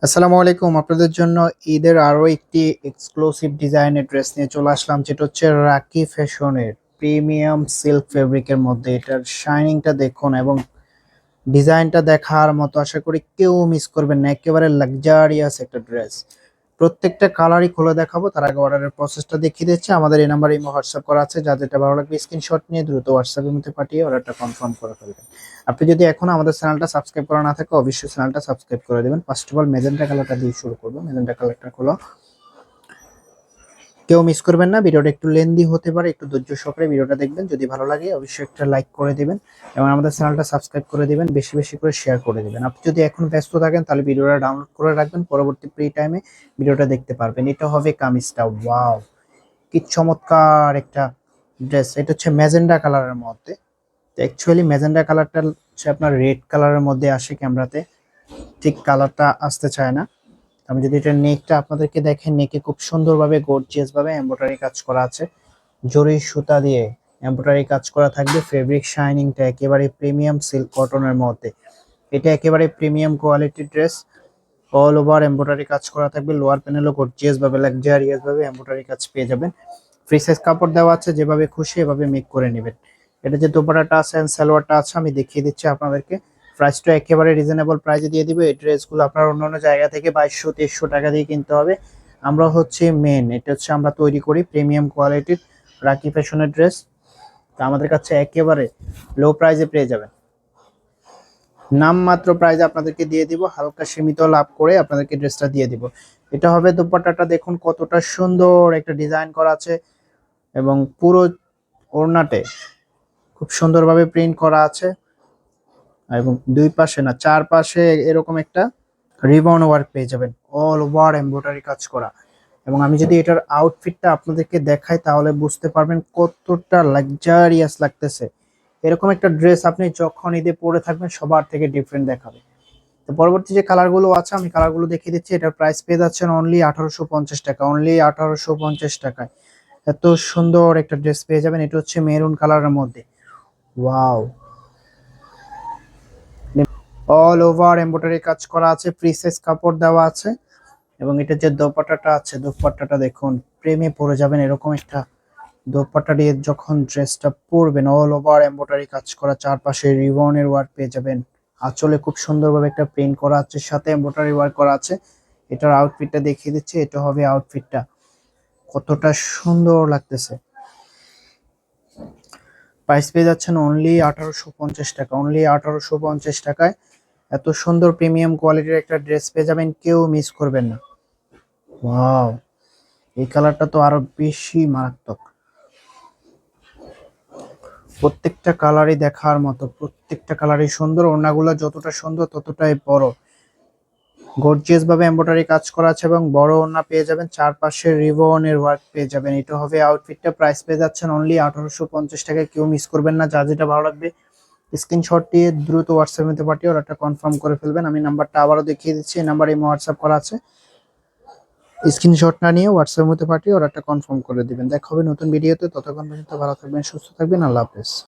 আসসালামু আলাইকুম। আপনাদের জন্য ঈদের আরো একটি এক্সক্লুসিভ ডিজাইনের ড্রেস নিয়ে চলে আসলাম, যেটা হচ্ছে রাকি ফ্যাশনের প্রিমিয়াম সিল্ক ফেব্রিকের মধ্যে। এটার শাইনিংটা দেখুন এবং ডিজাইনটা দেখার মতো, আশা করি কেউ মিস করবেন না। একেবারে লাক্সারিয়াস একটা ড্রেস। প্রত্যেকটা কালারই খুলে দেখাবো, তার আগে অর্ডারের প্রসেসটা দেখিয়ে দিচ্ছি। আমাদের এই নাম্বারে ইমো হোয়াটসঅ্যাপ করা আছে, যা যেটা ভালো লাগবে স্ক্রিনশট নিয়ে দ্রুত হোয়াটসঅ্যাপের মধ্যে পাঠিয়ে অর্ডারটা কনফার্ম করে ফেলবেন। আপনি যদি এখনো আমাদের চ্যানেলটা সাবস্ক্রাইব করা না থাকে, অবশ্যই চ্যানেলটা সাবস্ক্রাইব করে দেবেন। ফার্স্ট অফ অল মেজেন্টা কালারটা দিয়ে শুরু করবো। মেজেন্টা কালারটা হলো, কেউ মিস করবেন না। ভিডিওটা একটু লেন্দি হতে পারে, একটু ধৈর্য সহকারে ভিডিওটা দেখবেন। যদি ভালো লাগে অবশ্যই একটা লাইক করে দিবেন এবং আমাদের চ্যানেলটা সাবস্ক্রাইব করে দিবেন, বেশি বেশি করে শেয়ার করে দিবেন। আপনি যদি এখন ব্যস্ত থাকেন তাহলে ভিডিওটা ডাউনলোড করে রাখবেন, পরবর্তী ফ্রি টাইমে ভিডিওটা দেখতে পারবেন। এটা হবে কামিজটা। ওয়াও, কি চমৎকার একটা ড্রেস! এটা হচ্ছে ম্যাজেন্ডা কালারের মধ্যে। তো অ্যাকচুয়ালি ম্যাজেন্ডা কালারটা হচ্ছে আপনার রেড কালারের মধ্যে আসে ক্যামেরাতে, ঠিক কালারটা আসতে চায় না। আমি যদি এটা নেকটা আপনাদেরকে দেখেন, নেকে খুব সুন্দরভাবে গর্জিয়াস ভাবে এমব্রয়ডারি কাজ করা আছে, জরি সুতা দিয়ে এমব্রয়ডারি কাজ করা থাকবে। ফেব্রিক শাইনিংটা একেবারে প্রিমিয়াম সিল্ক কটনের মধ্যে। এটা একেবারে প্রিমিয়াম কোয়ালিটির ড্রেস। অল ওভার এমব্রয়ডারি কাজ করা থাকবে। লোয়ার প্যানেলও গর্জিয়াস ভাবে লাক্সারিয়াস ভাবে এমব্রয়ডারি কাজ পেয়ে যাবেন। ফ্রি সাইজ কাপড় দেওয়া আছে, যেভাবে খুশি এভাবে মেক করে নেবেন। এটা যে দোপাট্টাটা আছে এন্ড সালোয়ারটা আছে, আমি দেখিয়ে দিচ্ছি আপনাদেরকে। প্রাইসটা একেবারে রিজনেবল প্রাইসে দিয়ে দিব। এই ড্রেসগুলো আপনার অন্যান্য জায়গা থেকে 2200-2300 টাকা দিয়ে কিনতে হবে। আমরা হচ্ছে মেন, এটা হচ্ছে আমরা তৈরি করি প্রিমিয়াম কোয়ালিটির রাকি ফ্যাশনের ড্রেস। তো আমাদের কাছে একেবারে লো প্রাইসে পেয়ে যাবেন। নামমাত্র প্রাইসে আপনাদেরকে দিয়ে দিব, হালকা সীমিত লাভ করে আপনাদেরকে ড্রেসটা দিয়ে দিব। এটা হবে দোপাট্টাটা, দেখুন কতটা সুন্দর একটা ডিজাইন করা আছে এবং পুরো ওড়নাতে খুব সুন্দরভাবে প্রিন্ট করা আছে এবং দুই পাশে না, চারপাশে এরকম একটা রিবন ওয়ার্ক পেয়ে যাবেন, অল ওভার এমব্রয়ডারি কাজ করা। এবং আমি যদি এটার আউটফিটটা আপনাদেরকে দেখাই তাহলে বুঝতে পারবেন কতটা লাক্সারিয়াস লাগতেছে। এরকম একটা ড্রেস আপনি যখন ঈদে পরে থাকবেন সবার থেকে ডিফারেন্ট দেখাবে। তো পরবর্তী যে কালারগুলো আছে আমি কালারগুলো দেখিয়ে দিচ্ছি। এটার প্রাইস পেয়ে যাচ্ছেন অনলি 1850 টাকা, অনলি 1850 টাকায় এত সুন্দর একটা ড্রেস পেয়ে যাবেন। এটা হচ্ছে মেরুন কালারের মধ্যে। ওয়াও, অল ওভার এমব্রয়ডারি কাজ করা আছে, ফ্রি সাইজ কাপড় দেওয়া আছে এবং এটা যে দোপাট্টাটা আছে, দোপাট্টাটা দেখুন, প্রেমে পড়ে যাবেন। এরকম একটা দোপাট্টা দিয়ে যখন ড্রেসটা পরবেন, অল ওভার এমব্রয়ডারি কাজ করা, চারপাশে রিবনের ওয়ার্ক পেয়ে যাবেন। আঁচলে খুব সুন্দরভাবে একটা প্রিন্ট করা আছে, সাথে এমব্রয়ডারি ওয়ার্ক করা আছে। এটার আউটফিটটা দেখিয়ে দিচ্ছি, এটা হবে আউটফিটটা। কতটা সুন্দর লাগতেছে! প্রাইস পেয়ে যাচ্ছেন অনলি 1850 টাকা, অনলি 1850 টাকায় এত সুন্দর প্রিমিয়াম কোয়ালিটির একটা ড্রেস পেয়ে যাবেন, কেউ মিস করবেন না। ওয়াও, এই কালারটা তো আরো বেশি মারাত্মক। প্রত্যেকটা কালারই দেখার মতো, প্রত্যেকটা কালারই সুন্দর। ওড়নাগুলো যতটা সুন্দর ততটাই বড়, গর্জিয়াস ভাবে এমব্রয়ডারি কাজ করা আছে এবং বড় ওড়না পেয়ে যাবেন, চারপাশে রিবনের ওয়ার্ক পেয়ে যাবেন। এটা হবে আউটফিটটা। প্রাইস পেয়ে যাচ্ছেন অনলি 1850 টাকায়, কেউ মিস করবেন না। যা যেটা ভালো লাগবে স্ক্রিনশট দিয়ে দ্রুত হোয়াটসঅ্যাপ নিতে পাঠিয়ে অর্ডারটা কনফার্ম করে ফেলবেন। আমি নাম্বারটা আবারও দেখিয়ে দিচ্ছি, এই নাম্বারে হোয়াটসঅ্যাপ করা আছে। স্ক্রিনশটটা নিয়ে হোয়াটসঅ্যাপের মধ্যে পাঠিয়ে অর্ডারটা কনফার্ম করে দিবেন। দেখা হবে নতুন ভিডিওতে, ততক্ষণ পর্যন্ত ভালো থাকবেন, সুস্থ থাকবেন। আল্লাহ হাফেজ।